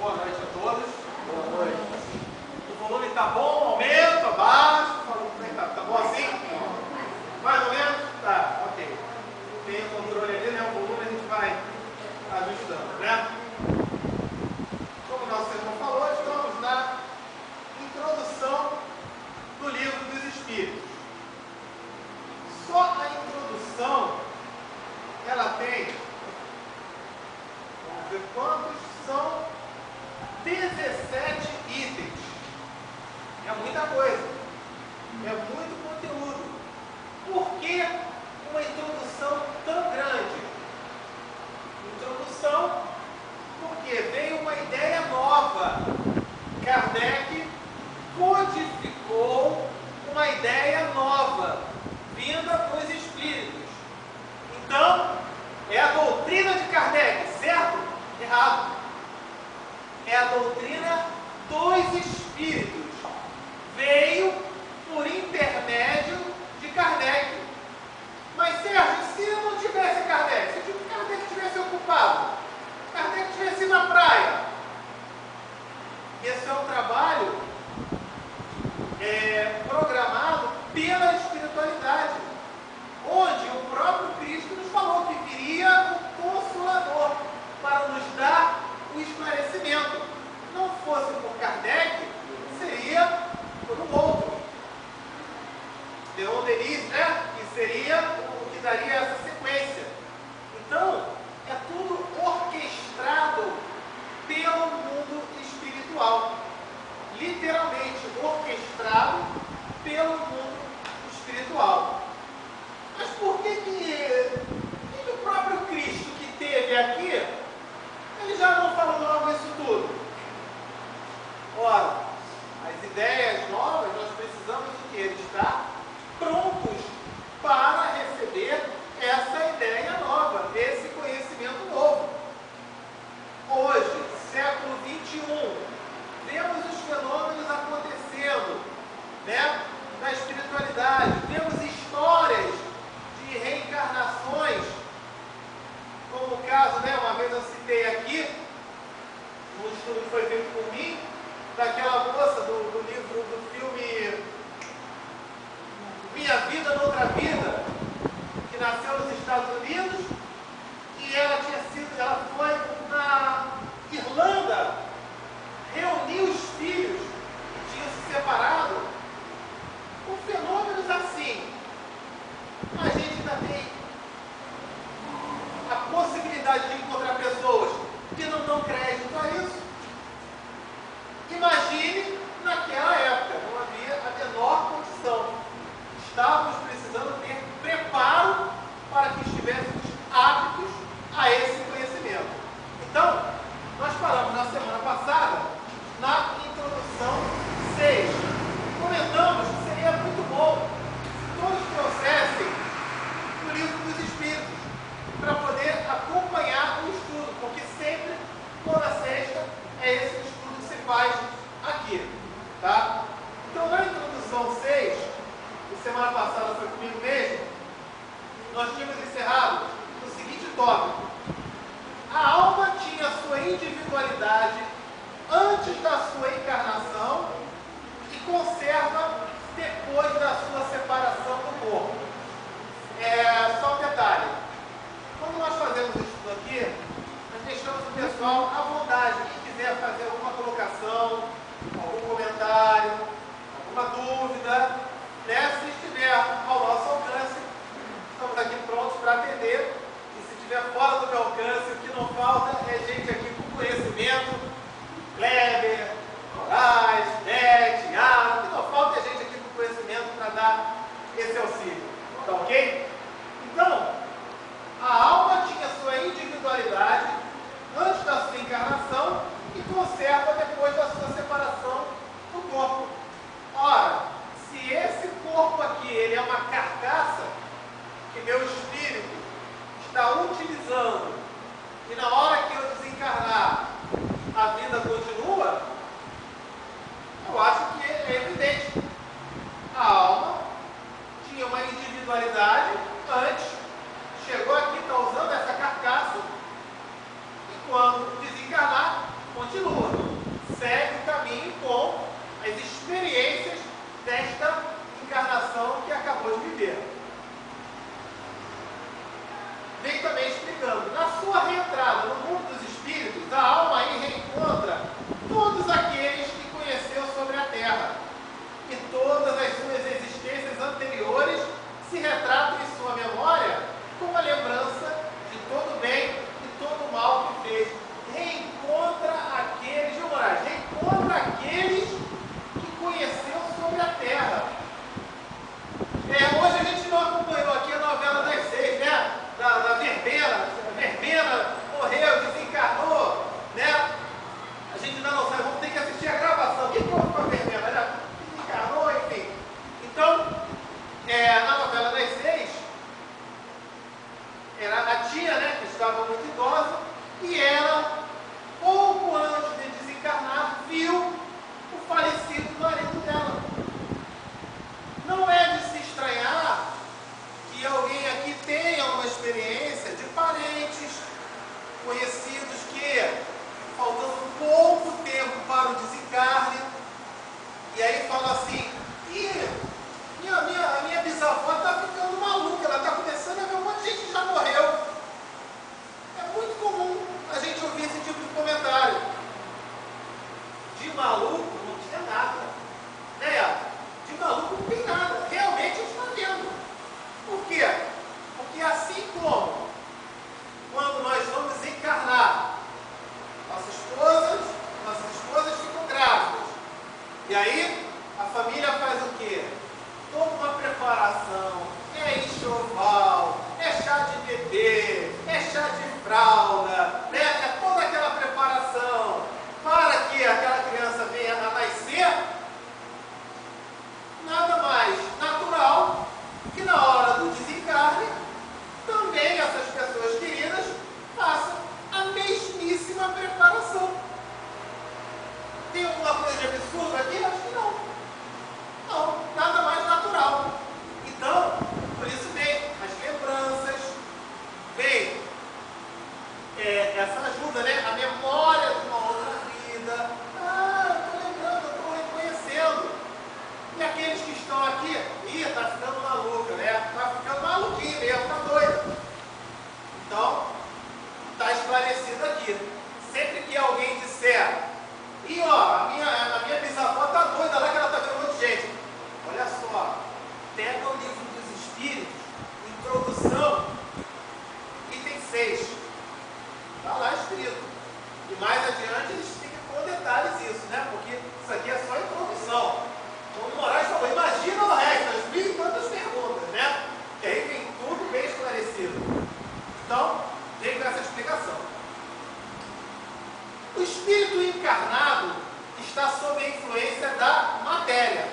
Boa noite a todos. Boa noite. O volume está bom? Aumenta? Abaixo? Tá bom assim? Mais ou menos? Tá, ok. Tem o controle ali, né? O volume a gente vai ajustando, né? Como o nosso irmão falou, estamos na introdução do Livro dos Espíritos. Só a introdução, ela tem, vamos ver quantos são, 17 itens. É muita coisa. É muito conteúdo. Por que uma introdução tão grande? Introdução porque veio uma ideia nova. Kardec codificou uma ideia nova, vinda dos espíritos. Então, é a doutrina de Kardec, certo? Errado. É a doutrina dos espíritos. Veio por intermédio de Kardec. Mas, Sérgio, se não tivesse Kardec, se Kardec tivesse ocupado, Kardec tivesse ido na praia, esse é um trabalho programado pela espiritualidade, onde o próprio Cristo nos falou que viria o Consolador para nos dar o esclarecimento. Não fosse por Kardec, seria por um outro. Leon Denis, né? Que seria o que daria essa sequência. Então, é tudo orquestrado pelo mundo espiritual. Literalmente orquestrado pelo mundo espiritual. Mas por que o próprio Cristo que teve aqui, ele já não falou logo isso tudo? Ora, as ideias novas, nós precisamos de que ele está prontos para receber essa ideia nova, esse conhecimento novo. Hoje, século XXI, vemos os fenômenos acontecendo, né, na espiritualidade, vemos histórias de reencarnações, como o caso, né, uma vez eu citei aqui, um estudo que foi feito por mim, daquela moça do livro, do filme Minha Vida Noutra Vida, que nasceu nos Estados Unidos, e ela foi na Irlanda, reuniu os filhos que tinham se separado, com fenômenos assim. A gente ainda tem a possibilidade de encontrar pessoas que não dão crédito a isso. Imagine naquela época, não havia a menor condição. Estávamos precisando ter preparo para que estivéssemos aptos a esse conhecimento. Então, nós falamos na semana passada, na introdução 6. Comentamos que seria muito bom se todos trouxessem o Livro dos Espíritos para poder acompanhar o estudo, porque sempre, toda sexta, é esse estudo que se faz aqui. Tá? Então, na introdução 6, que semana passada foi comigo mesmo, nós tínhamos encerrado o seguinte tópico: a alma tinha sua individualidade antes da sua encarnação e conserva depois da sua separação do corpo. Só um detalhe: quando nós fazemos isso tudo aqui, nós deixamos o pessoal à vontade. Quem quiser fazer alguma colocação, algum comentário, alguma dúvida, né? Se estiver ao nosso alcance, estamos aqui prontos para atender. E se estiver fora do meu alcance, o que não falta é gente aqui com conhecimento, Kleber, Moraes, Beth, Ana, o que não falta é gente aqui com conhecimento para dar esse auxílio. Tá ok? Então, a alma tinha sua individualidade antes da sua encarnação e conserva depois da sua separação do corpo. Ora, se esse corpo aqui ele é uma carcaça que meu espírito está utilizando e na hora que eu desencarnar a vida continua, eu acho que é evidente. A alma tinha uma individualidade antes, chegou aqui, está usando essa carcaça, e quando desencarnar, continua, segue o caminho com as experiências desta encarnação que acabou de viver. Vem também explicando, na sua reentrada no mundo dos espíritos, a alma aí reencontra todos aqueles que conheceu sobre a Terra, e todas as suas existências anteriores se retratam em sua memória com a lembrança de todo o bem e todo o mal que fez. Reencontra aqueles, viu, Moraes? Reencontra aqueles que conheceu sobre a Terra. Hoje a gente não acompanhou aqui a novela das 6, né? Da Verbena. A Verbena morreu, desencarnou, né? A gente ainda não sabe, vamos ter que assistir a gravação. O que houve com a Verbena? Ela desencarnou, enfim. Então, na novela das 6, era a tia, né, que estava muito idosa, e ela, pouco antes de desencarnar, viu o falecido marido dela. Não é de se estranhar que alguém aqui tenha uma experiência de parentes, conhecidos que, faltando pouco tempo para o desencarne, e aí fala assim, a minha bisavó está ficando maluca, ela está começando a ver um monte de gente que já morreu. É muito comum a gente ouvir esse tipo de comentário. De maluco não tinha nada. Né? De maluco não tem nada. Realmente a gente está vendo. Por quê? Porque assim como quando nós vamos encarnar, nossas esposas ficam grávidas. E aí a família faz o quê? Toda uma preparação, é enxoval, é chá de bebê, é chá de fralda, né? É toda aquela preparação para que aquela criança venha a nascer. Nada mais natural que na hora do desencarne, também essas pessoas queridas façam a mesmíssima preparação. Tem alguma coisa de absurdo aqui? Acho que não. Não, nada mais natural. Então, por isso vem as lembranças, vem essa ajuda, né? A memória de uma outra vida. Eu estou lembrando, eu estou reconhecendo. E aqueles que estão aqui, está ficando maluca, né? Está ficando maluquinho mesmo, está doido. Então, está esclarecido aqui. Sempre que alguém disser, a minha bisavó está doida lá que ela está vendo um monte de gente. Olha só, pega o livro dos Espíritos, introdução, item 6. Está lá escrito. E mais adiante eles ficam com detalhes isso, né? Porque isso aqui é só a introdução. Então o Moraes falou, imagina o resto, as mil e tantas perguntas, né? Que aí vem tudo bem esclarecido. Então, vem com essa explicação. O espírito encarnado está sob a influência da matéria.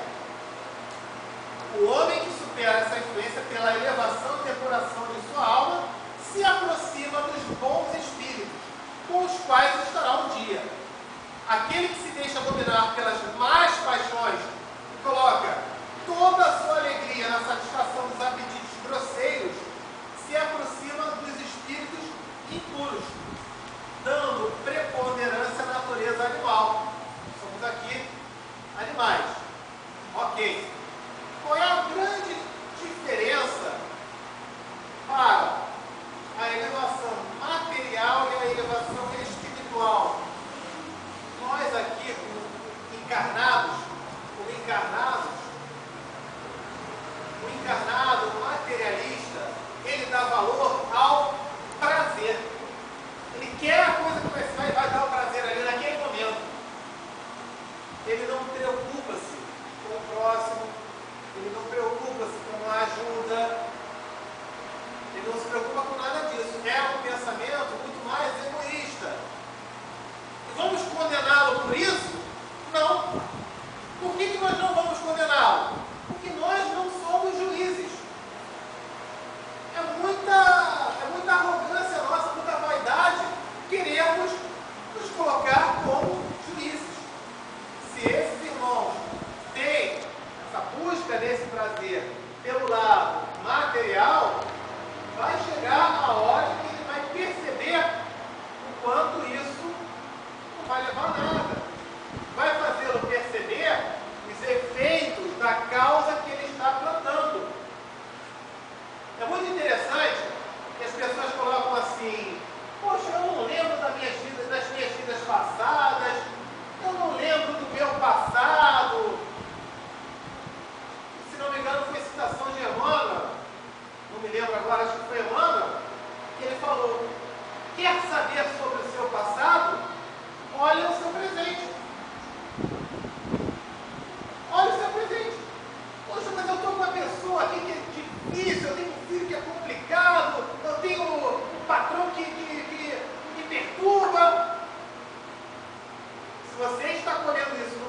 O homem que supera essa influência pela elevação e depuração de sua alma se aproxima dos bons espíritos, com os quais estará um dia. Aquele que se deixa dominar pelas más paixões e coloca toda a sua alegria na satisfação dos apetites grosseiros, se aproxima dos espíritos impuros, dando preponderância à natureza animal. Somos aqui animais. Ok. Qual é a grande diferença para a elevação material e a elevação espiritual? Nós aqui, como encarnados, o encarnado, o materialista, ele dá valor ao prazer. Ele quer a coisa que vai dar o prazer ali naquele momento. Ele não preocupa-se com o próximo, ele não preocupa-se com a ajuda, ele não se preocupa com nada disso. É um pensamento muito mais egoísta. E vamos condená-lo por isso? Não. Por que nós não vamos condená-lo? Porque nós não somos juízes. É muita arrogância nossa, muita vaidade, queremos nos colocar como juízes. Se esses irmãos têm essa busca desse prazer pelo lado material, vai chegar a hora que ele vai perceber o quanto isso não vai levar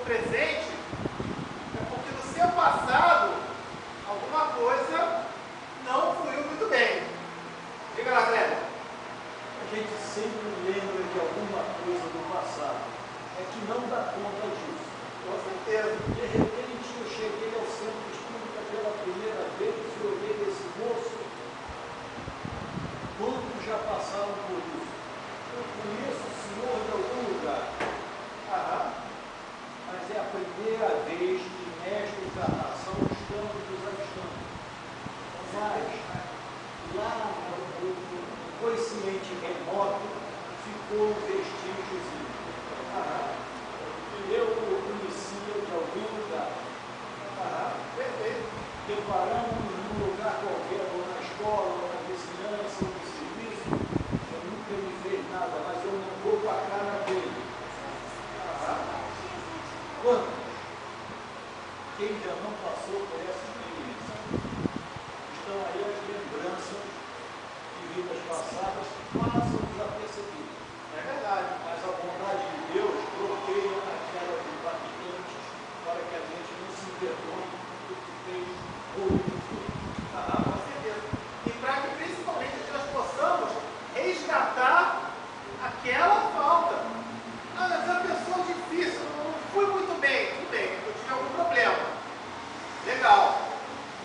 presente, é porque no seu passado alguma coisa não fluiu muito bem. Diga lá, Cléber. A gente sempre lembra de alguma coisa do passado. É que não dá conta disso. Com certeza. De repente eu cheguei ao centro espírita pela primeira vez e olhei esse moço. Quantos já passaram por isso? Eu conheço o senhor de algum lugar. Mas é a primeira vez que nesta encarnação estamos nos avistando. Mas lá no consciente remoto ficou um vestígiozinho. Eu o conhecia de algum lugar. Perfeito. Deparamos num lugar qualquer, ou na escola, ou na vizinhança, ou no serviço. Eu nunca me fez nada, mas eu não vou com a cara dele. Quantos? Quem já não passou por essa experiência? Estão aí as lembranças de vidas passadas que passam desapercebidas. É verdade. Mas a vontade de Deus bloqueia aquelas impactantes para que a gente não se envergonhe do que fez ou do que foi. Com certeza. E para que principalmente nós possamos resgatar aquela falta. Ah, mas é uma pessoa difícil, não fui muito bem. Tudo bem, eu tive algum problema. Legal.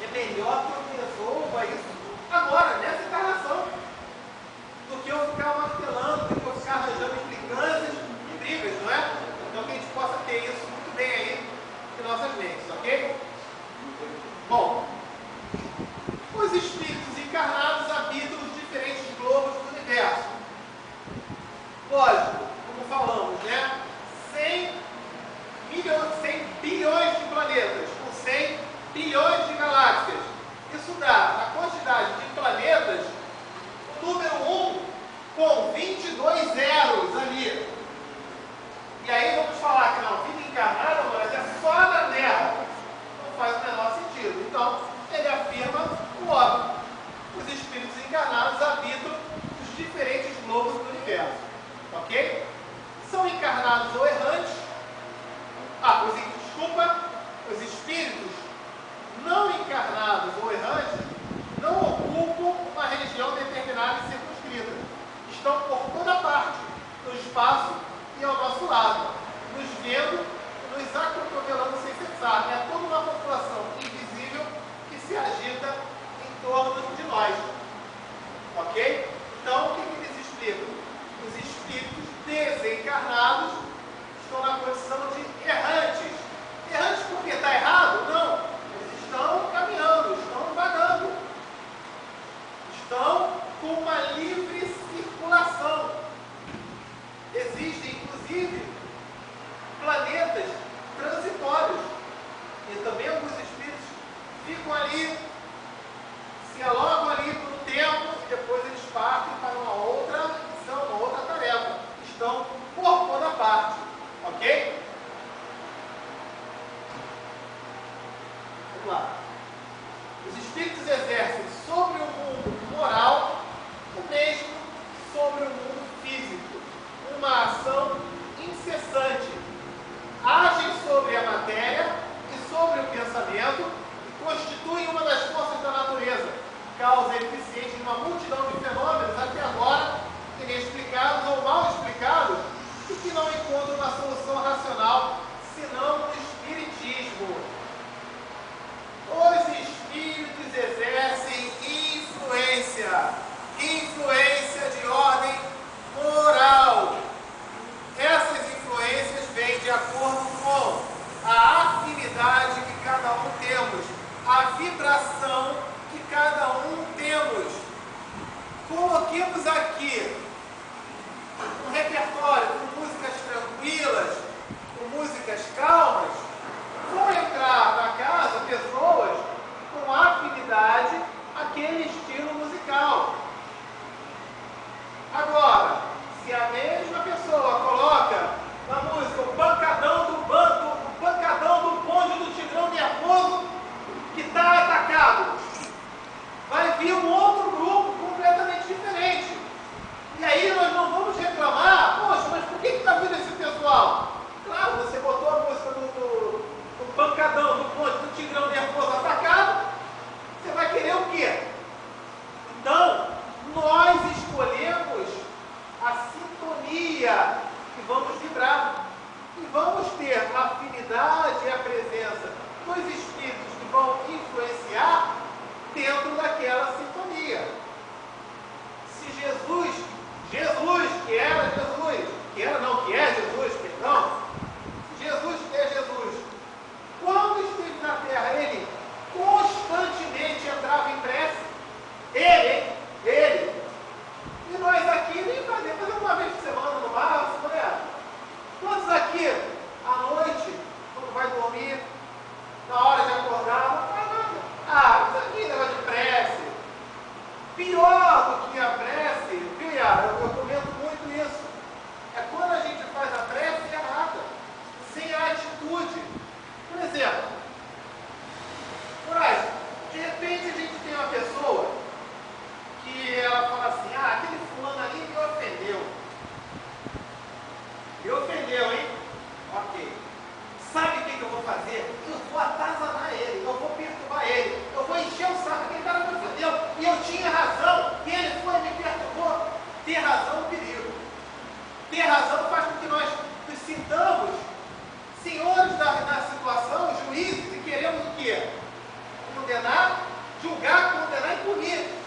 É melhor que eu resolva isso agora, nessa encarnação, do que eu ficar martelando, do que eu ficar arranjando implicâncias e brigas, não é? Então que a gente possa ter isso muito bem aí em nossas mentes, ok? Bom, os espíritos encarnados habitam os diferentes globos do universo. Lógico, como falamos, né? 100 bilhões de planetas, com 100 bilhões de galáxias. Isso dá a quantidade de planetas, o número 1 com 22 zeros ali. E aí vamos falar que não, vida encarnada, mas é só na Terra. Não faz o menor sentido. Então, ele afirma o óbvio. Os espíritos encarnados habitam os diferentes globos do universo. Ok? São encarnados ou errantes. Os espíritos não encarnados ou errantes não ocupam uma região determinada e circunscrita. Estão por toda parte, no espaço e ao nosso lado, nos vendo, nos acotovelando sem cessar. É toda uma população invisível que se agita em torno de nós. Ok? Então, o que eles explicam? Os espíritos desencarnados estão na condição de errantes. Errantes porque está errado? Não. Eles estão caminhando, estão vagando. Estão com uma livre circulação. Existem, inclusive, planetas transitórios. E também alguns espíritos ficam ali, se alongam ali por um tempo, e depois eles partem para uma outra missão, uma outra tarefa. Estão por toda parte. Ok? Vamos lá. Os espíritos exercem sobre o mundo moral o mesmo sobre o mundo físico. Uma ação incessante. Agem sobre a matéria e sobre o pensamento e constituem uma das forças da natureza, causa eficiente de uma multidão de fenômenos até agora inexplicados ou mal explicados e que não encontram uma solução racional e vamos vibrar. E vamos ter a afinidade e a presença dos espíritos que vão influenciar dentro daquela sintonia. Se Jesus, que é Jesus, perdão, Jesus que é Jesus, quando esteve na terra, ele constantemente entrava em prece. Ele. E nós aqui nem fazemos uma vez por semana no máximo, né? Quantos aqui, à noite, quando vai dormir, na hora de acordar, não faz nada. Ah, isso aqui é negócio de prece. Pior do que a prece, viu, Yara? Eu comento muito isso. É quando a gente faz a prece errada, sem a atitude. Por exemplo, Moraes, de repente a gente tem uma pessoa que ela fala assim, aquele fulano ali me ofendeu. Me ofendeu, hein? Ok. Sabe o que eu vou fazer? Eu vou atazanar ele, eu vou perturbar ele, eu vou encher o saco, aquele cara me ofendeu, e eu tinha razão, e ele foi e me perturbou. Ter razão é um perigo. Ter razão faz com que nós nos sintamos senhores da situação, juízes, e queremos o quê? Condenar, julgar, condenar e punir.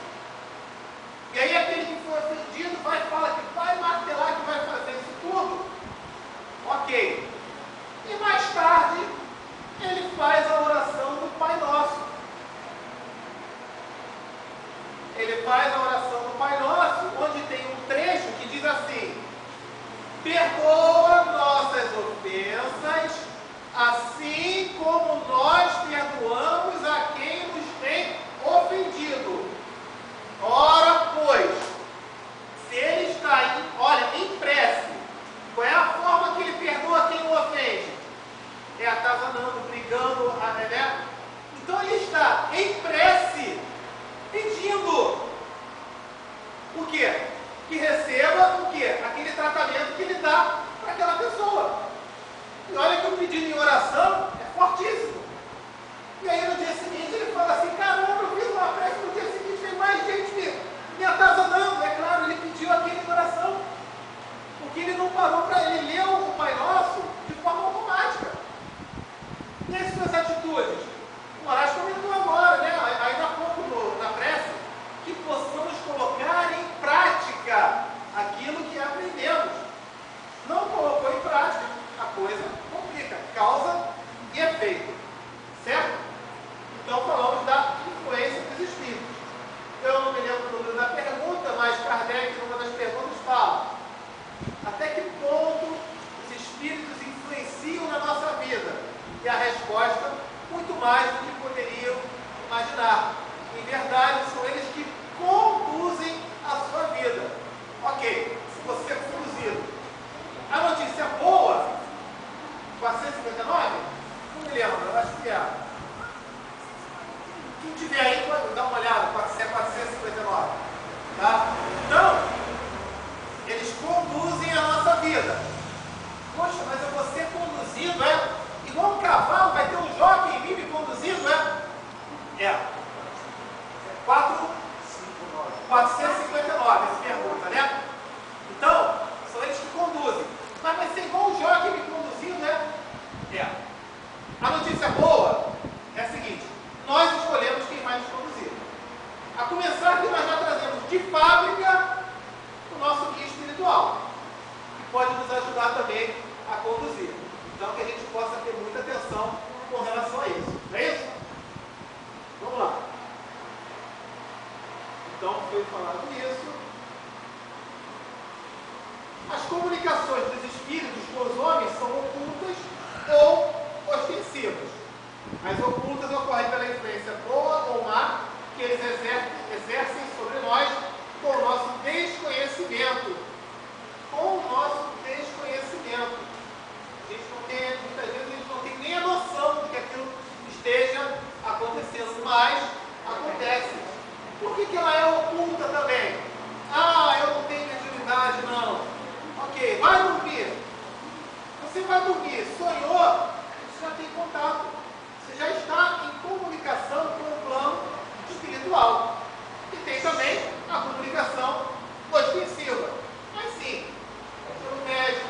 E aí aquele que foi ofendido vai falar que vai martelar, que vai fazer isso tudo. Ok. E mais tarde, ele faz a oração do Pai Nosso. Ele faz a oração do Pai Nosso, onde tem um trecho que diz assim: perdoa nossas ofensas, assim como nós perdoamos a quem nos tem ofendido. Ora, pois, se ele está em prece, qual é a forma que ele perdoa quem o ofende? É atazanando, brigando, né? Então ele está em prece, pedindo o quê? Que receba o quê? Aquele tratamento que ele dá para aquela pessoa. E olha que o pedido em oração é fortíssimo. E aí no dia seguinte ele fala assim, caramba, eu fiz uma prece, no dia seguinte tem mais gente me atazanando. É claro, ele pediu aquele em oração. Porque ele não parou para ele ler o Pai Nosso de forma automática. E as suas atitudes? O Moraes comentou agora, né? Ainda há pouco na prece, que possamos colocar em prática aquilo que aprendemos. Não colocou em prática, a coisa complica. Causa e efeito. Certo? Então falamos da influência dos espíritos. Eu não me lembro do número da pergunta, mas Kardec, numa das perguntas, fala: até que ponto os espíritos influenciam na nossa vida? E a resposta, muito mais do que poderiam imaginar. Em verdade, são eles que conduzem a sua vida. Ok, se você for conduzido. A notícia boa, 459? Não me lembro, eu acho que é. Quem tiver aí pode dar uma olhada, se é 459. Tá? Então, eles conduzem a nossa vida. Poxa, mas eu vou ser conduzido, é? Igual um cavalo, vai ter um jockey em mim me conduzindo, é? 459, essa pergunta, né? Então, são eles que conduzem. Mas vai ser igual um jockey me conduzindo, é? A notícia boa é a seguinte: nós escolhemos quem vai nos conduzir. A começar que nós já trazemos de fábrica o nosso guia espiritual, que pode nos ajudar também a conduzir. Então, que a gente possa ter muita atenção com relação a isso. Não é isso? Vamos lá. Então, foi falado isso. As comunicações dos espíritos com os homens são ocultas ou ostensivas. As ocultas ocorrem pela influência boa ou má que eles exercem sobre nós com o nosso desconhecimento. Muitas vezes a gente não tem nem a noção de que aquilo esteja acontecendo, mas acontece. Por que ela é oculta também? Eu não tenho mediunidade, não. Ok, vai dormir. Você vai dormir, sonhou, você já tem contato. Você já está em comunicação com o plano espiritual. E tem também a comunicação ostensiva. Mas sim, pelo médico,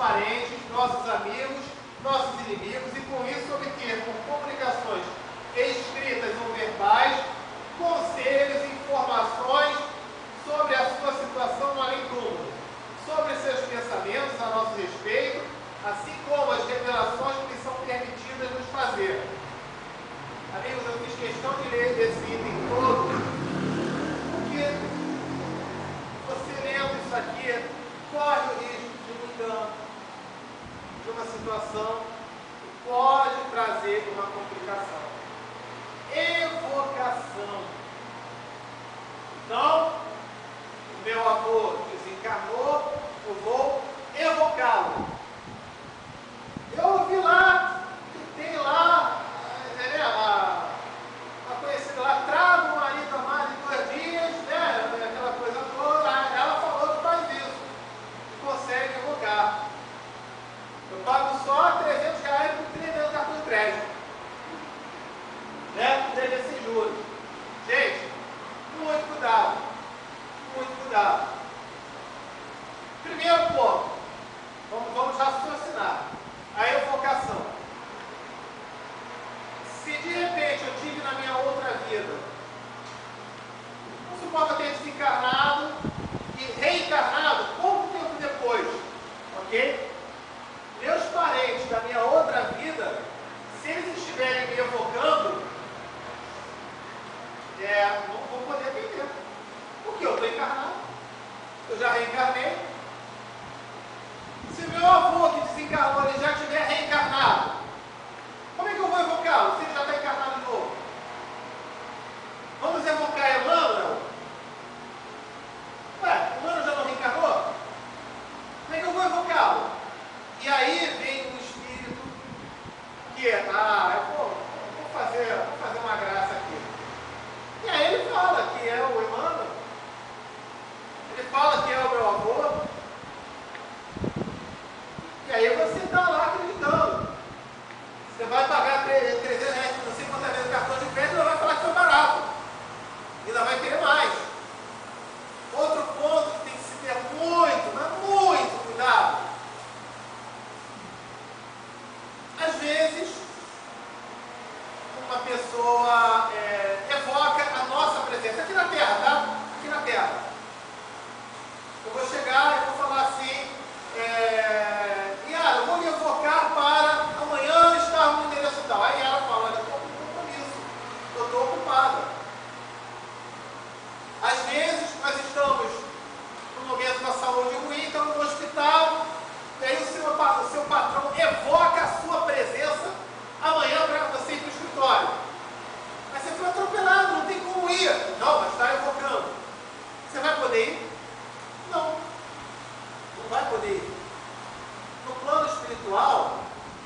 parentes, nossos amigos, nossos inimigos, e com isso obter, por comunicações escritas ou verbais, conselhos e informações sobre a sua situação no além-túmulo, sobre seus pensamentos a nosso respeito, assim como as revelações que lhes são permitidas nos fazer. Amigos, eu fiz questão de ler esse item todo, porque você lendo isso aqui, corre o risco de um engano, de uma situação que pode trazer uma complicação. Evocação. Então, o meu avô desencarnou, eu vou evocá-lo. Eu ouvi lá, que tem lá, a conhecida lá, traga o marido amado em 2 dias, né? Aquela coisa toda. Ela falou que faz isso, que consegue evocar. Eu pago só R$300 por 3 anos de cartão de crédito, né? Deve ser juros. Gente, muito cuidado, muito cuidado. Primeiro ponto, vamos raciocinar. A evocação. Se de repente eu tive na minha outra vida, vamos supor que eu tenha desencarnado e reencarnado pouco tempo depois, ok? Meus parentes da minha outra vida, se eles estiverem me evocando, não vou poder atender. Porque eu estou encarnado, eu já reencarnei. Se meu avô que desencarnou ele já estiver reencarnado, como é que eu vou evocá-lo se ele já está encarnado de novo? Vamos evocar Emmanuel? Ué, Emmanuel já não reencarnou? Como é que eu vou evocá-lo? E aí vem um espírito que eu vou fazer uma graça aqui. E aí ele fala que é o Emmanuel. Ele fala que é o meu avô. E aí você está lá acreditando. Você vai pagar R$300, não sei quantas vezes o cartão de crédito, ainda vai falar que foi barato. Ainda vai querer mais. Outro ponto que tem que se ter muito, mas muito cuidado. Às vezes, uma pessoa evoca a nossa presença aqui na Terra, tá? Aqui na Terra. Eu vou chegar e vou falar assim, Yara, eu vou me evocar para amanhã estar no endereço tal. Aí ela fala, olha, eu estou com compromisso, eu estou ocupada. Às vezes, nós estamos num momento da saúde ruim, estamos no hospital, e aí o seu patrão evoca a sua presença amanhã para você ir para o escritório. Mas você foi atropelado, não tem como ir. Não, mas está evocando. Você vai poder ir? Não. Não vai poder ir. No plano espiritual,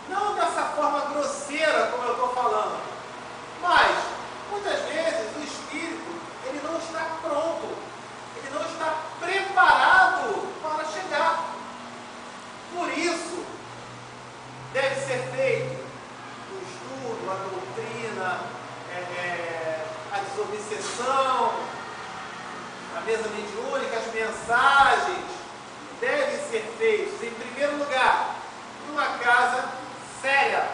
não dessa forma grosseira como eu estou falando, mas muitas vezes o espírito ele não está pronto, ele não está preparado para chegar. Por isso, deve ser feito o estudo, a doutrina, a desobsessão, a mesa mediúnica, as mensagens devem ser feitos, em primeiro lugar, numa casa séria.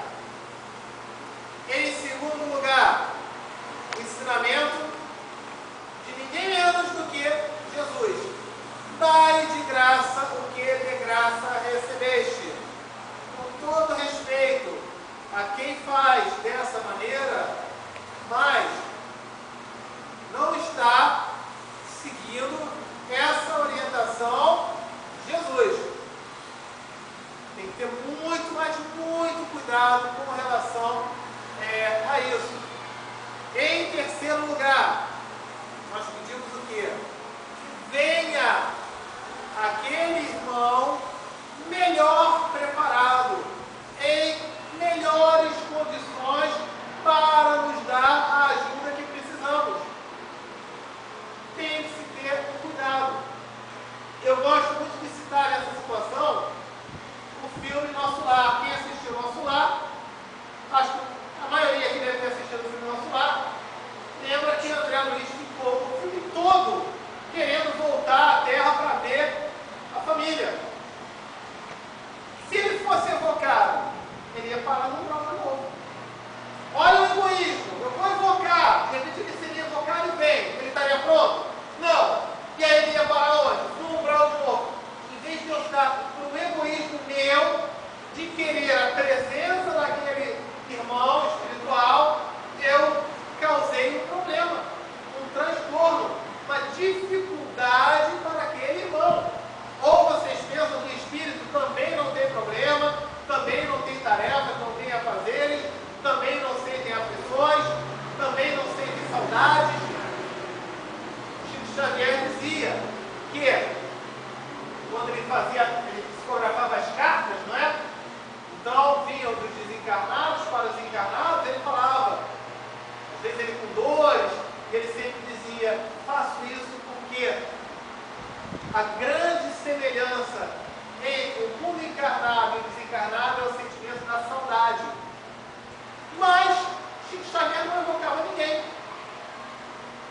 Em segundo lugar, o ensinamento de ninguém menos do que Jesus. Dai de graça o que de graça recebeste. Com todo respeito a quem faz dessa maneira, mas não está seguindo essa orientação de Jesus. Tem que ter muito, mas muito cuidado com relação a isso. Em terceiro lugar, nós pedimos o quê? Que venha aquele irmão melhor preparado, em melhores condições para nos dar a ajuda A grande semelhança entre o mundo encarnado e o desencarnado é o sentimento da saudade. Mas Chico Xavier não evocava ninguém.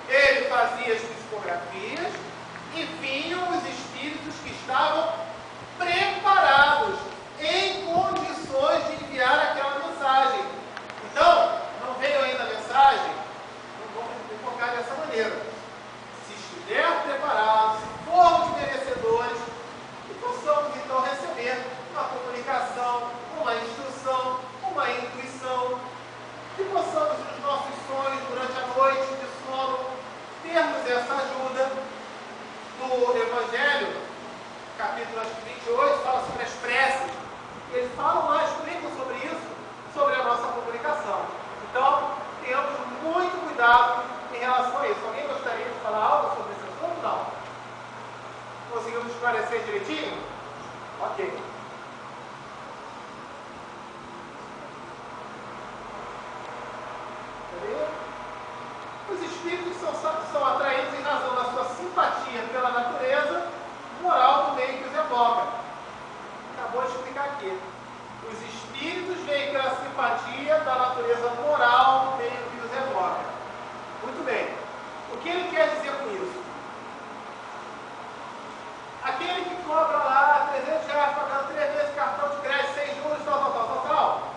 Ele fazia as psicografias e vinham os espíritos que estavam preparados, em condições de enviar aquela mensagem. Então, não veio ainda a mensagem? Não vamos enfocar dessa maneira. Se estiver preparado, se formos merecedores, que possamos então receber uma comunicação, uma instrução, uma intuição, que possamos nos nossos sonhos durante a noite de sono termos essa ajuda. No Evangelho, capítulo 28, fala sobre as preces. Eles falam lá, explicam sobre isso, sobre a nossa comunicação. Então, tenhamos muito cuidado em relação a isso. Alguém gostaria de falar algo sobre esse assunto? Não? Conseguimos esclarecer direitinho? Ok. Os espíritos são atraídos em razão da sua simpatia pela natureza moral do meio que os evoca. Acabou de explicar aqui. Os espíritos vêm pela simpatia da natureza moral do meio que os evoca. Muito bem. O que ele quer dizer com isso? Aquele que cobra lá R$300, pagando 3 vezes cartão de crédito, 6 juros, tal.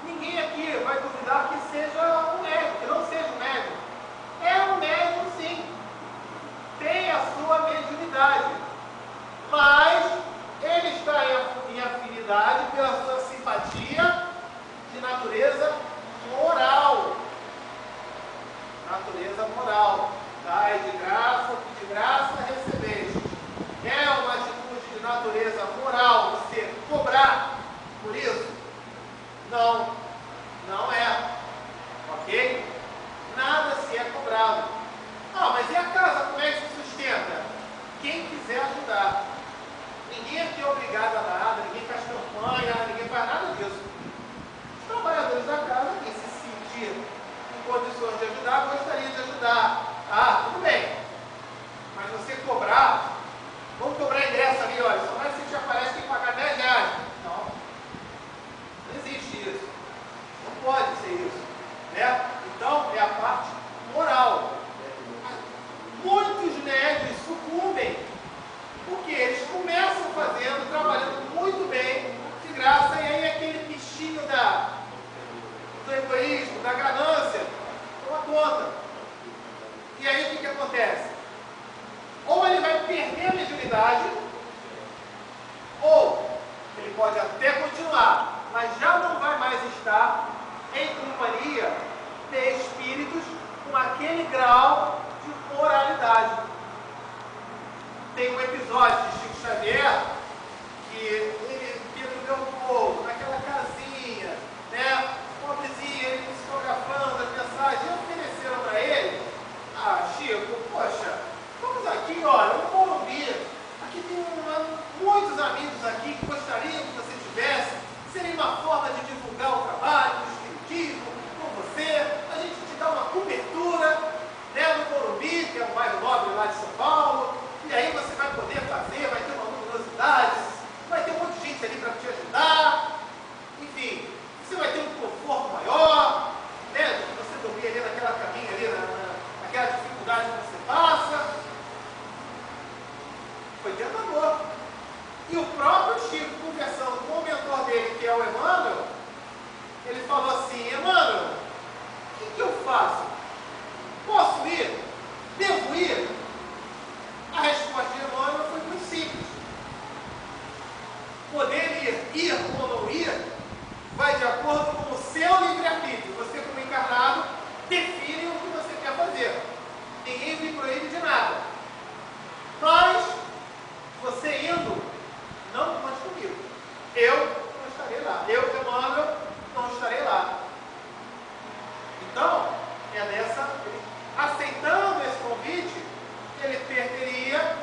Ninguém aqui vai duvidar que seja um médium, que não seja um médium. É um médium, sim. Tem a sua mediunidade. Mas ele está em afinidade pela sua simpatia de natureza moral. Natureza moral. Dai de graça o que de graça recebeste. É uma atitude de natureza moral você cobrar por isso? Não, não é. Ok? Nada se é cobrado. Ah, mas e a casa, como é que se sustenta? Quem quiser ajudar. Ninguém aqui é obrigado a nada, ninguém faz campanha, ninguém faz nada disso. Os trabalhadores da casa, quem se sentir em condições de ajudar, gostaria de ajudar. Ah, tudo bem. Mas você cobrar, vamos cobrar ingresso ali, olha, só mais se te aparece tem que pagar R$10. Não. Não existe isso. Não pode ser isso. Né? Então, é a parte moral. Muitos médios sucumbem, porque eles começam fazendo, trabalhando muito bem, de graça, e aí aquele bichinho do egoísmo, da ganância, toma conta. E aí o que acontece? Ou ele vai perder a mediunidade, ou ele pode até continuar, mas já não vai mais estar em companhia de espíritos com aquele grau de moralidade. Tem um episódio de Chico Xavier que ele fica no meu povo, naquela casinha, né? Pobrezinho, ele psicografando as mensagens, e ofereceram para ele: ah, Chico, poxa, vamos aqui, olha, no Morumbi, aqui tem muitos amigos aqui que gostariam que você tivesse, seria uma forma de divulgar o trabalho do espiritismo com você, a gente te dá uma cobertura, né, no Morumbi, que é um bairro nobre lá de São Paulo, e aí você vai poder fazer, vai ter uma luminosidade, vai ter um monte de gente ali para te ajudar, enfim, você vai ter um conforto maior, né, você dormir ali naquela caminha ali, naquela dificuldade que você passa. Foi tentador. E o próprio Chico, conversando com o mentor dele, que é o Emmanuel, ele falou assim: Emmanuel, o que eu faço? Posso ir? Devo ir? A resposta de Emmanuel foi muito simples. Poder ir ou não ir, vai de acordo com o seu livre-arbítrio. Você, como encarnado, define o que você quer fazer. Ninguém me proíbe de nada. Mas, você indo, não conte comigo. Eu não estarei lá. Eu, Emmanuel, não estarei lá. Então, aceitando esse convite, ele perderia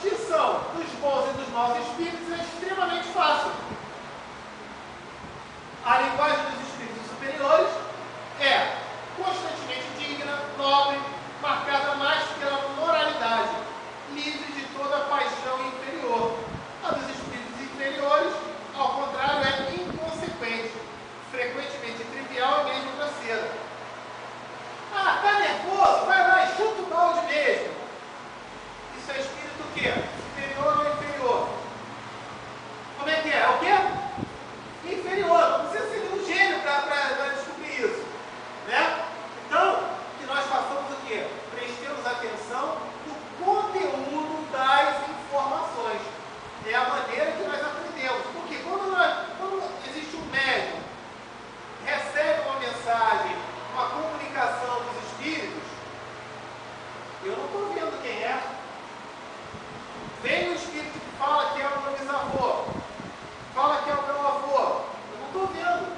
distinção dos bons e dos maus espíritos é extremamente fácil. A linguagem dos espíritos superiores é constantemente digna, nobre, marcada mais pela moralidade, livre de toda paixão inferior. A dos espíritos inferiores, ao contrário, é inconsequente, frequentemente trivial e mesmo grosseira. Ah, tá nervoso? Vai lá e chuta o balde mesmo. Isso é espírito o quê? Superior ou inferior? Como é que é? É o quê? Inferior. Não precisa ser um gênio para descobrir isso. Né? Então, que nós façamos o quê? Prestemos atenção no conteúdo das informações. É a maneira que nós aprendemos. Porque quando existe um médium, recebe uma mensagem, uma comunicação dos espíritos, eu não estou vendo quem é. Vem o espírito que fala que é o meu bisavô, fala que é o meu avô, eu não estou vendo.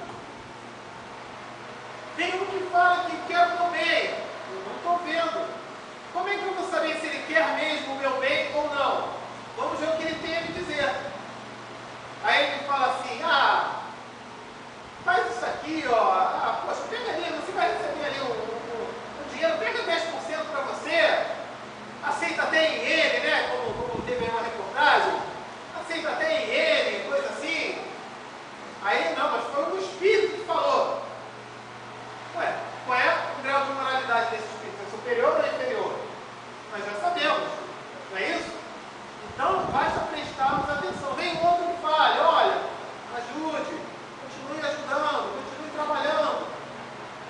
Vem um que fala que quer o meu bem, eu não estou vendo. Como é que eu vou saber se ele quer mesmo o meu bem ou não? Vamos ver o que ele tem a me dizer. Aí ele fala assim, faz isso aqui, ó, poxa, pega ali, você vai receber ali o dinheiro, pega 10% para você, aceita até em iene, né, como teve uma reportagem, aceita até em iene, coisa assim. Aí, não, mas foi o espírito que falou. Ué, qual é o grau de moralidade desse espírito? É superior ou inferior? Nós já sabemos, não é isso? Então, basta prestarmos atenção. Vem outro que fale, olha, ajude, continue ajudando, continue trabalhando.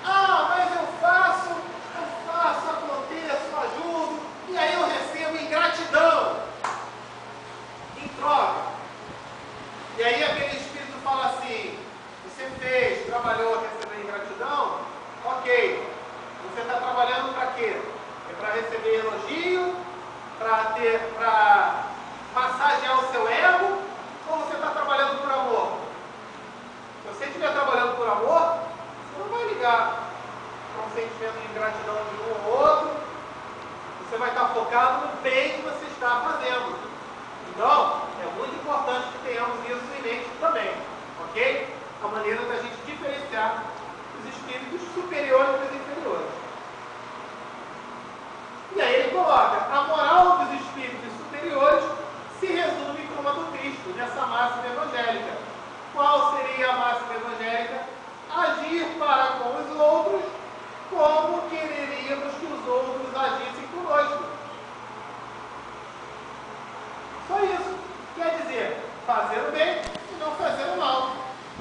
Mas eu faço, aconteço, ajudo, e aí eu recebo ingratidão, em troca. E aí aquele espírito fala assim, você fez, trabalhou, recebeu ingratidão, ok. Você está trabalhando para quê? É para receber elogio, para massagear o seu ego, ou você está trabalhando por amor? Se você estiver trabalhando por amor, você não vai ligar para um sentimento de ingratidão de um ou outro, você vai estar focado no bem que você está fazendo. Então, é muito importante que tenhamos isso em mente também, ok? A maneira da gente diferenciar os espíritos superiores dos inferiores. E aí ele coloca, a moral dos espíritos superiores se resume como a do Cristo, nessa máxima evangélica. Qual seria a máxima evangélica? Agir para com os outros como quereríamos que os outros agissem conosco. Só isso. Quer dizer, fazer o bem e não fazer o mal.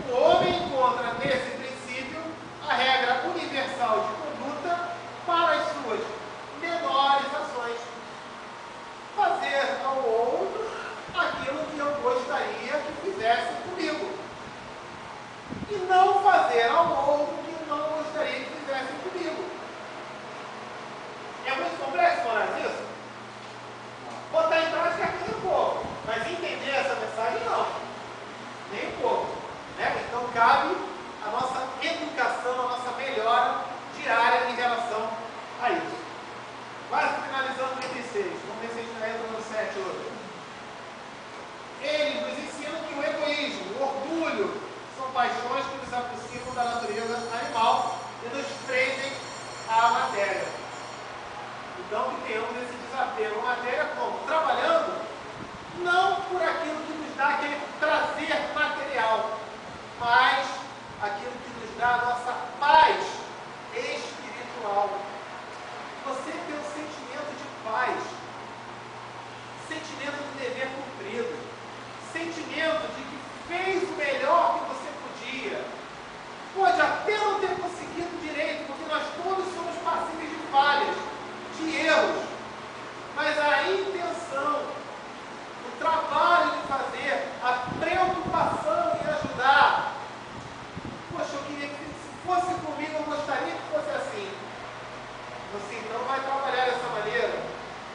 O homem encontra nesse princípio a regra universal de conduta para as suas menores ações. Fazer ao outro aquilo que eu gostaria que fizesse comigo. E não fazer ao outro que eu não gostaria que fizesse comigo. É muito complexo falar isso? Botar em prática é nem um pouco, mas entender essa mensagem não. Nem um pouco. Né? Então cabe a nossa educação, a nossa melhora diária em relação a isso. Quase finalizando o 36. Vamos ver se a gente está entrando no 7 hoje. Eles nos ensinam que o egoísmo, o orgulho, são paixões que nos aproximam da natureza animal e nos prendem à matéria. Então, que tenhamos esse desapego à matéria como? Trabalhando, não por aquilo que nos dá aquele prazer material, mas aquilo que nos dá a nossa paz espiritual. Você tem um sentimento de paz, sentimento de dever cumprido, sentimento de que fez o melhor que você podia. Pode até não ter conseguido direito, porque nós todos somos passíveis de falhas, de erros, mas a intenção, o trabalho de fazer, a preocupação em ajudar. Poxa, eu queria que se fosse comigo, eu gostaria que fosse assim. Você então vai trabalhar dessa maneira.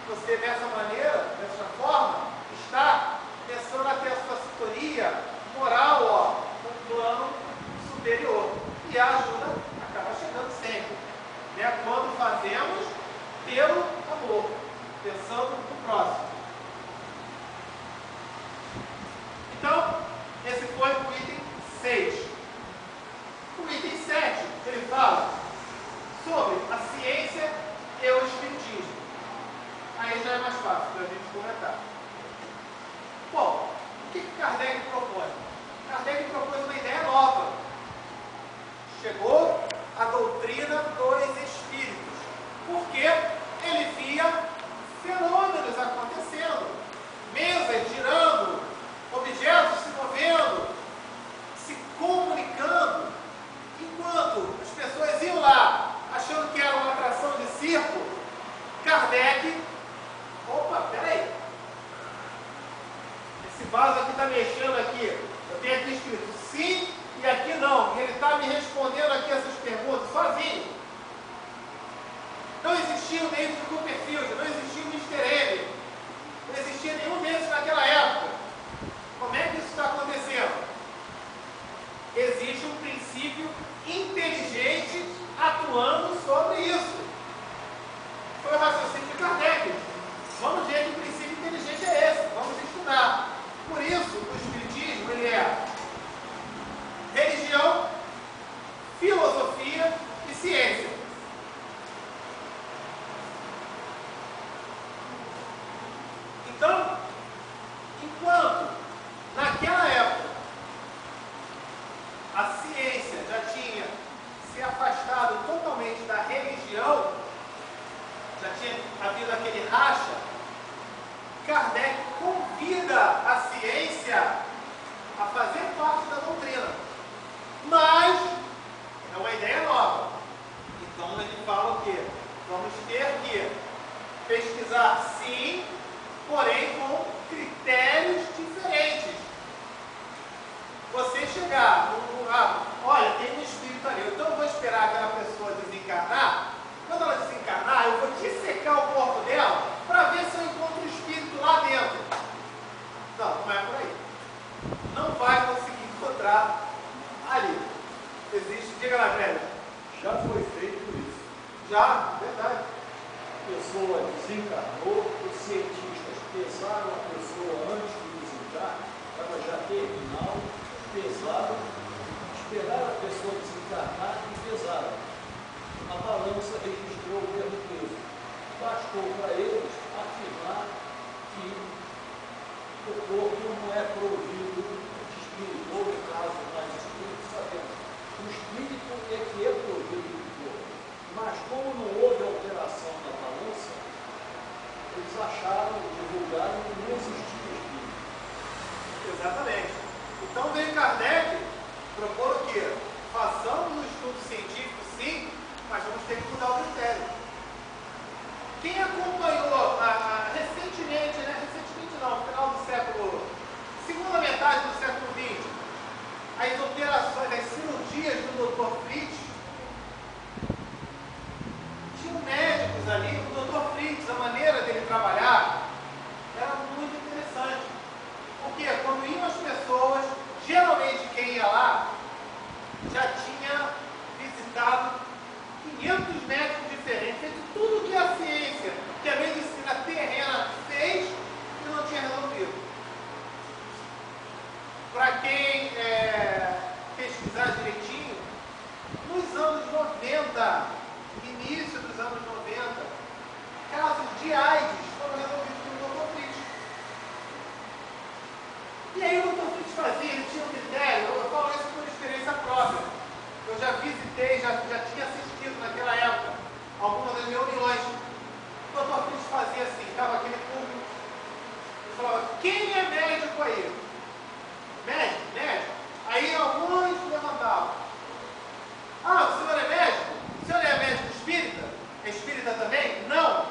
Você dessa maneira, dessa forma, está pensando a ter a sua sintonia moral, no plano superior. E a ajuda acaba chegando sempre. Né? Quando fazemos pelo amor, pensando Kardec propõe? Kardec propôs uma ideia nova. Chegou a doutrina dos espíritos, porque ele via fenômenos acontecendo, mesas girando, objetos se movendo, se comunicando, enquanto as pessoas iam lá achando que era uma atração de circo. Kardec, opa, peraí, esse vaso aqui está mexendo aqui, eu tenho aqui escrito sim e aqui não, e ele está me respondendo aqui essas perguntas sozinho. Não existia o David Copperfield, não existia o Mr. M, não existia nenhum desses naquela época. Como é que isso está acontecendo? Existe um princípio inteligente atuando sobre isso. Foi o raciocínio de Kardec. Vamos ver que princípio inteligente é esse, vamos estudar. Por isso, o Espiritismo ele é religião, filosofia e ciência. Então, enquanto naquela época a ciência já tinha se afastado totalmente da religião, já tinha havido aquele racha, Kardec convida a ciência a fazer parte da doutrina. Mas é uma ideia nova. Então ele fala o quê? Vamos ter que pesquisar sim, porém com critérios diferentes. Você chegar no lugar, olha, tem um espírito ali, então eu vou esperar aquela pessoa desencarnar. Quando ela desencarnar, eu vou dissecar o corpo dela para ver se eu encontro o espírito lá dentro. Não, não é por aí. Não vai conseguir encontrar ali. Existe, diga lá, velho. Já foi feito isso. Já, verdade. A pessoa desencarnou, os cientistas pesaram a pessoa antes de desencarnar, estava já terminal, pesaram, esperaram a pessoa desencarnar e pesaram. A balança registrou o mesmo peso. Bastou para eles afirmar que o corpo não é provido de espírito, ou no caso mais espírito, sabemos. O espírito é que é provido do corpo. Mas como não houve alteração na balança, eles acharam, divulgaram que não existia espírito. Exatamente. Então veio Kardec propor o quê? Façamos um estudo científico, sim, mas vamos ter que mudar o critério. Quem acompanhou recentemente, no final do século, segunda metade do século XX, as operações, as cirurgias do Dr. Fritz, tinham médicos ali, o Dr. Fritz, a maneira dele trabalhar era muito interessante. Porque quando iam as pessoas, geralmente quem ia lá já tinha visitado 500 médicos diferentes, feito tudo que a ciência, que a medicina terrena fez e não tinha resolvido. Para quem pesquisar direitinho, nos anos 90, início dos anos 90, casos de AIDS foram resolvidos pelo Dr. Fritz. E aí o Dr. Fritz fazia, ele tinha um critério, eu falo isso por experiência própria. Eu já visitei, já tinha assistido naquela época algumas das reuniões. O Dr. Fritz fazia assim, estava aquele público, ele falava, quem é médico aí? Médico, médico. Aí alguns levantavam. Ah, o senhor é médico? O senhor é médico espírita? É espírita também? Não.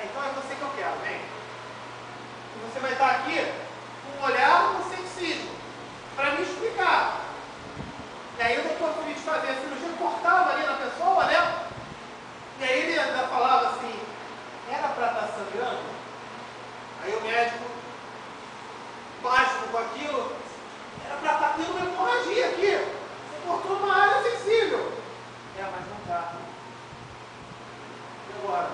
Então é você que eu quero, vem. E você vai estar aqui com um olhar com ceticismo, para me explicar. E aí o Dr. Fritz fazia a cirurgia, cortava ali na pessoa, né? E aí ele ainda falava assim, era para estar sangrando? Aí o médico, págico com aquilo, era para estar tendo uma hemorragia aqui. Você cortou uma área sensível. Mas não está. E agora?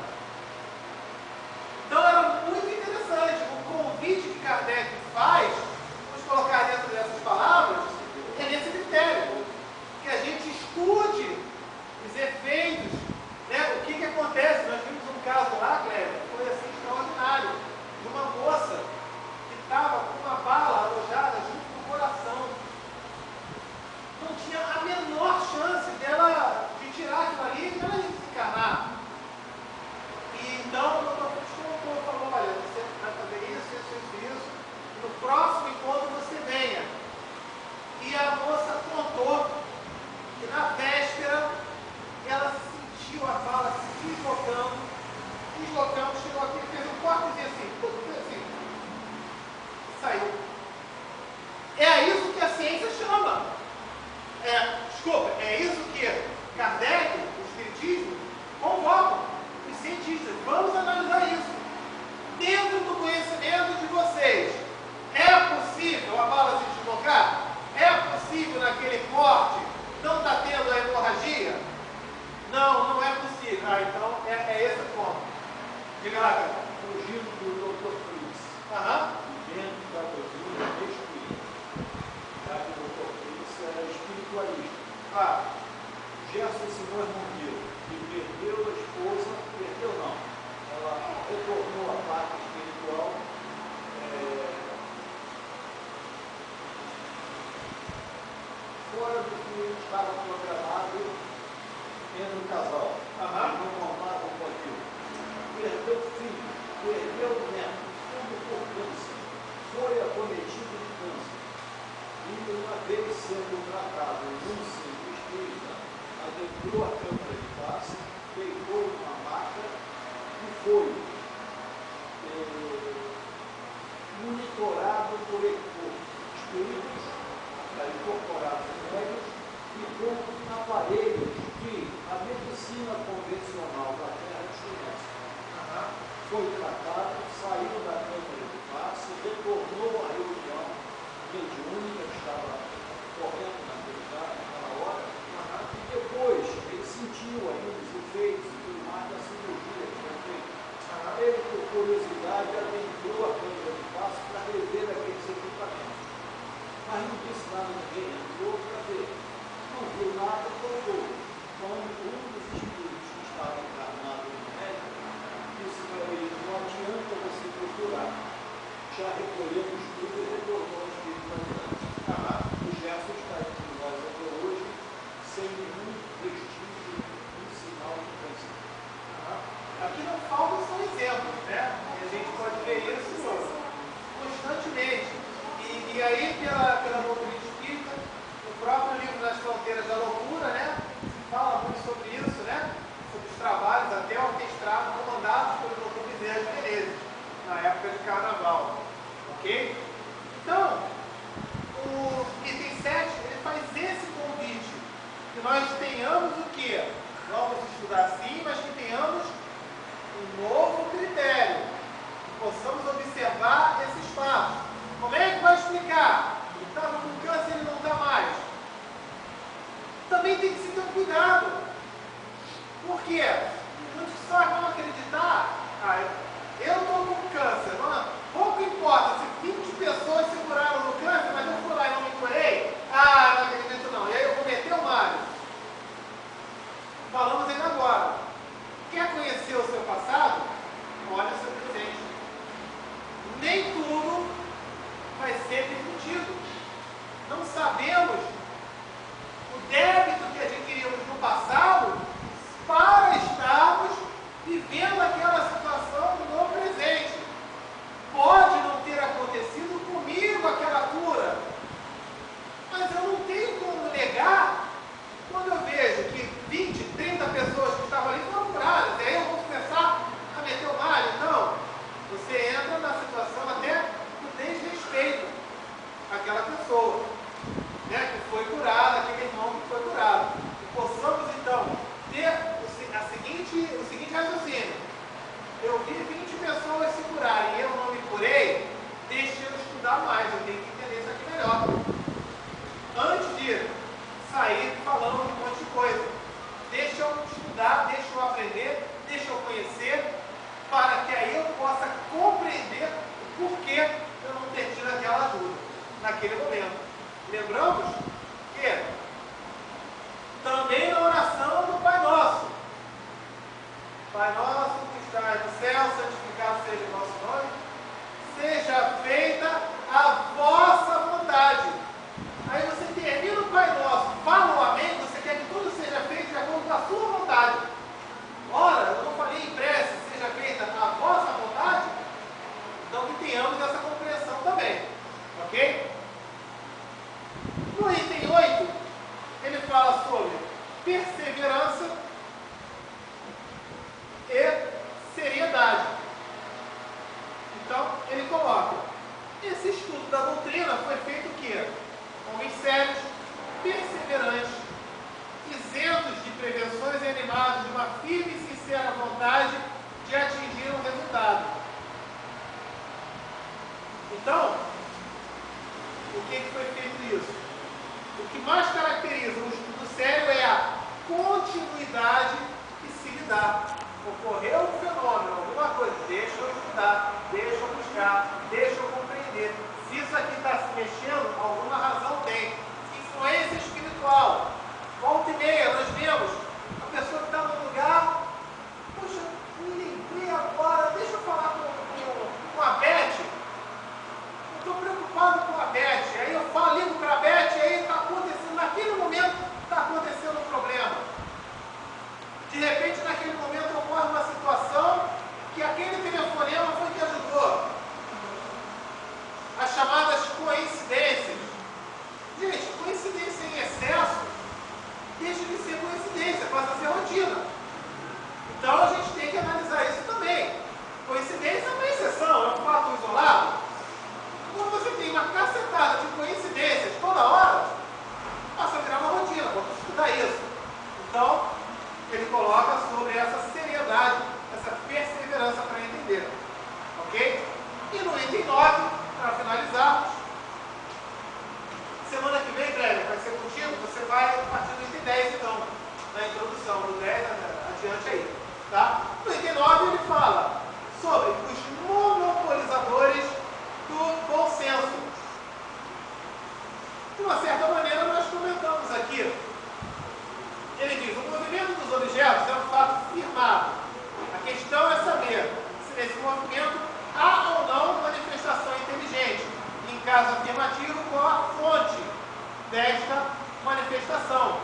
Então era muito interessante o convite que Kardec Diga lá, cara. Fugindo do Dr. Prince. Dentro da doutrina espírita. Já que o Dr. Prince era espiritualista. Gerson Simões Monteiro, que perdeu a esposa, perdeu não, ela retornou à parte espiritual, fora do que estava programado entre o casal. Não contava com aquilo. Perdeu filho, perdeu neto, tudo por câncer. Foi acometido de câncer. E uma vez sendo tratado num centro espírita, adentrou a câmara de passe, deitou numa maca e foi monitorado por espíritos incorporados médios e com aparelhos que a medicina convencional da Terra desconhece. Foi tratado, saiu da câmara de passe, retornou à reunião mediúnica que estava correndo naquela hora, e depois ele sentiu ainda os efeitos e tudo mais da cirurgia que foi feita. Ele, por curiosidade, adentrou a câmara de passe para rever aqueles equipamentos. Mas não disse nada a ninguém, entrou para ver. Não viu nada, voltou. Quando um dos espíritos que estava encarnado no médico disse para ele: não adianta você procurar. Já recolhemos tudo e retornou ao espiritualidade. O Gerson está entre nós até hoje, sem nenhum vestígio, nenhum sinal de câncer. Aqui não faltam são exemplos, né? E a gente pode ver isso constantemente. E aí, pela doutrina espírita, o próprio livro Das Fronteiras da Loucura, né? Fala muito sobre isso, né? Sobre os trabalhos até orquestrados, comandados pelo Dr. Bezerra de Menezes, na época de carnaval. Ok? Então, o item 7, ele faz esse convite, que nós tenhamos o quê? Vamos estudar sim, mas que tenhamos um novo critério, que possamos observar esses fatos. Como é que vai explicar? Estava com câncer e ele não está mais. Também tem que se ter um cuidado. Por quê? Muitos só vão acreditar. Eu estou com câncer. Pouco importa se 20 pessoas se curaram no câncer, mas eu fui lá e não me curei. Não acredito não. E aí eu cometei o mal. Falamos ainda agora. Quer conhecer o seu passado? Olha o seu presente. Nem tudo vai ser permitido. Não sabemos o débito que adquirimos no passado para estarmos vivendo aquela situação no presente. Pode não ter acontecido comigo aquela cura, mas eu não tenho como negar quando eu vejo que 20, 30 pessoas que estavam ali foram curadas, e aí eu vou começar a meter o malho. Não, você entra na situação até do desrespeito àquela pessoa, né, que foi curada, aquele irmão que foi curado. E possamos então ter o seguinte raciocínio: eu vi 20 pessoas se curarem e eu não me curei, deixa eu estudar mais, eu tenho que entender isso aqui melhor. Antes de sair falando um monte de coisa, deixa eu estudar, deixa eu aprender, deixa eu conhecer, para que aí eu possa compreender o porquê eu não ter tido aquela ajuda naquele momento. Lembramos que também na oração do Pai Nosso: Pai nosso que estás no céu, santificado seja o vosso nome, seja feita a vossa vontade. Aí você termina o Pai Nosso, fala o amém, você quer que tudo seja feito de acordo com a sua vontade. Ora, eu não falei em prece, seja feita a vossa vontade? Então que tenhamos essa compreensão também. Ok? No item 8, ele fala sobre perseverança e seriedade. Então, ele coloca: esse estudo da doutrina foi feito o quê? Homens sérios, perseverantes, isentos de prevenções e animados de uma firme e sincera vontade de atingir um resultado. Então, o que foi feito isso? O que mais caracteriza um estudo sério é a continuidade e se lidar. Ocorreu um fenômeno, alguma coisa, deixa eu estudar, deixa eu buscar, deixa eu compreender. Se isso aqui está se mexendo, alguma razão tem. Influência espiritual. Volta e meia, nós vemos a pessoa que está no lugar, poxa, me lembrei agora, deixa eu falar com a Beth. Estou preocupado com a Beth. Aí eu ligo para a Beth, e aí está acontecendo, naquele momento está acontecendo um problema. De repente, naquele momento ocorre uma situação que aquele telefonema foi que ajudou. As chamadas coincidências. Gente, coincidência em excesso deixa de ser coincidência, passa a ser rotina. Então a gente tem que analisar isso também. Coincidência é uma exceção, é um fato isolado. Quando você tem uma cacetada de coincidências toda hora, passa a virar uma rotina, vamos estudar isso. Então, ele coloca sobre essa seriedade, essa perseverança para entender. Ok? E no item 9, para finalizarmos, semana que vem, Greg, vai ser contigo, você vai a partir do item 10, então, na introdução, do 10 adiante aí. Tá? No item 9, ele fala sobre os monopolizadores do bom senso. De uma certa maneira, nós comentamos aqui. Ele diz, o movimento dos objetos é um fato firmado. A questão é saber se nesse movimento há ou não manifestação inteligente. Em caso afirmativo, qual a fonte desta manifestação?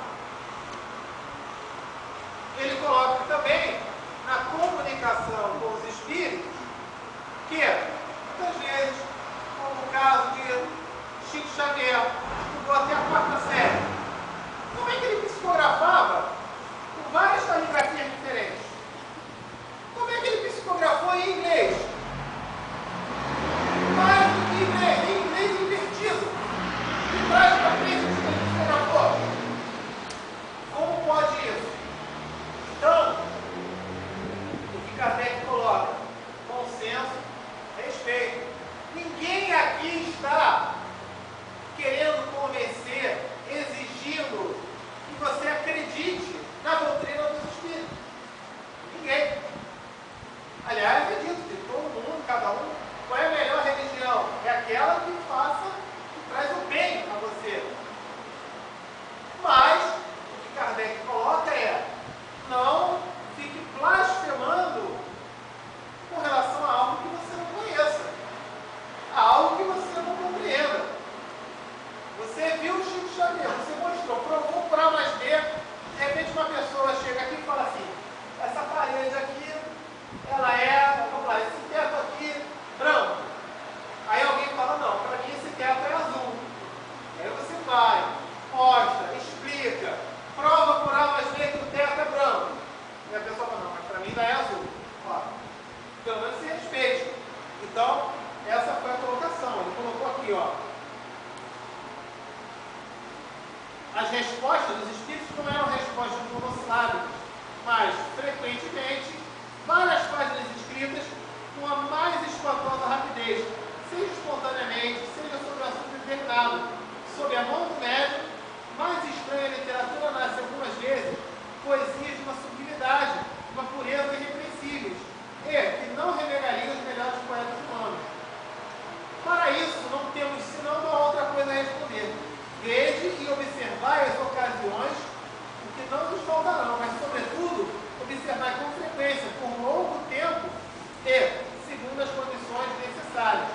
Ele coloca também na comunicação com os espíritos que, muitas vezes, como o caso de Chico Xavier, estudou até a 4ª série. Como é que ele psicografava com várias caligrafias diferentes? Como é que ele psicografou em inglês? Mais do que em inglês invertido. De trás para frente, ele psicografou. Como pode isso? Então, o que Kardec coloca? Bom senso, respeito. Ninguém aqui está querendo convencer, exigindo que você acredite na doutrina dos espíritos. Ninguém. Aliás, é dito que todo mundo, cada um, qual é a melhor religião? É aquela que que traz o bem a você. Mas, o que Kardec coloca é, não fique blasfemando com relação a algo que você não conheça, a algo que você não compreenda. Você viu o Chico Xavier, você mostrou, provou por A mais B, de repente uma pessoa chega aqui e fala assim, essa parede aqui, ela é, vamos lá, esse teto aqui, branco. Aí alguém fala, não, para mim esse teto é azul. Aí você vai, mostra, explica, prova por A mais B que o teto é branco. E a pessoa fala, não, mas para mim ainda é azul. Ó, pelo menos se respeite. Então, essa foi a colocação. Ele colocou aqui, ó. As respostas dos espíritos não eram respostas monossilábicas, mas, frequentemente, várias páginas escritas com a mais espantosa rapidez, seja espontaneamente, seja sobre um assunto determinado. Sob a mão do médium, mais estranha literatura nasce algumas vezes poesias de uma sublimidade, uma pureza irrepreensíveis, e que não revelaria os melhores poetas humanos. Para isso, não temos senão uma outra coisa a responder. Vede e observai as ocasiões, o que não nos faltarão, mas, sobretudo, observai com frequência, por longo tempo e segundo as condições necessárias.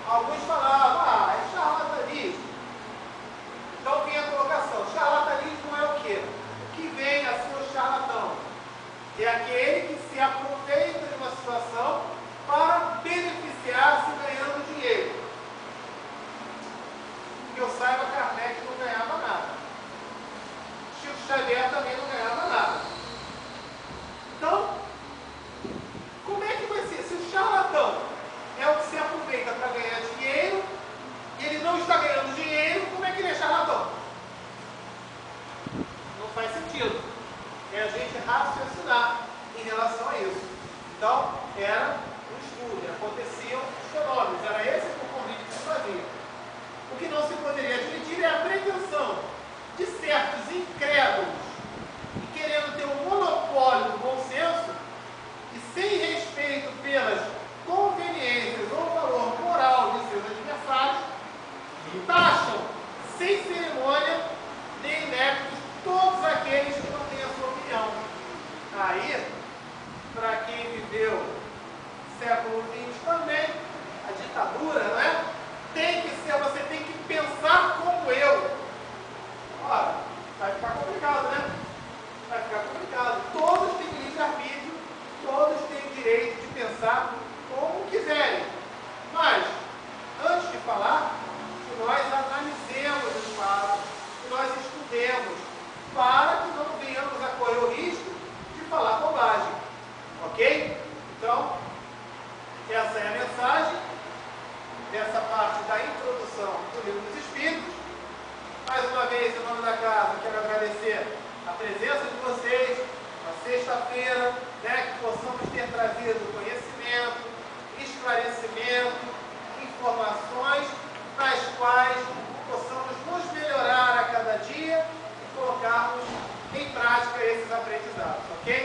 Alguns falavam, é charlatanismo. Então vinha a colocação, charlatanismo é o quê? O que vem a ser o charlatão? É aquele que se aproveita de uma situação para beneficiar-se ganhando dinheiro. Que eu saiba, Kardec não ganhava nada. Chico Xavier também não ganhava nada. Então, como é que vai ser? Se o charlatão é o que se aproveita para ganhar dinheiro, ditadura, não é? Tem que ser, você tem que pensar como eu. Ora, vai ficar complicado, né? Vai ficar complicado. Todos têm livre-arbítrio, todos têm direito de pensar como quiserem. Mas, antes de falar, que nós analisemos os fatos, que nós estudemos, para que não venhamos a correr o risco de falar bobagem. Ok? Então, essa é a mensagem dessa parte da introdução do Livro dos Espíritos. Mais uma vez, em nome da casa, quero agradecer a presença de vocês na sexta-feira, né, que possamos ter trazido conhecimento, esclarecimento, informações nas quais possamos nos melhorar a cada dia e colocarmos em prática esses aprendizados, ok?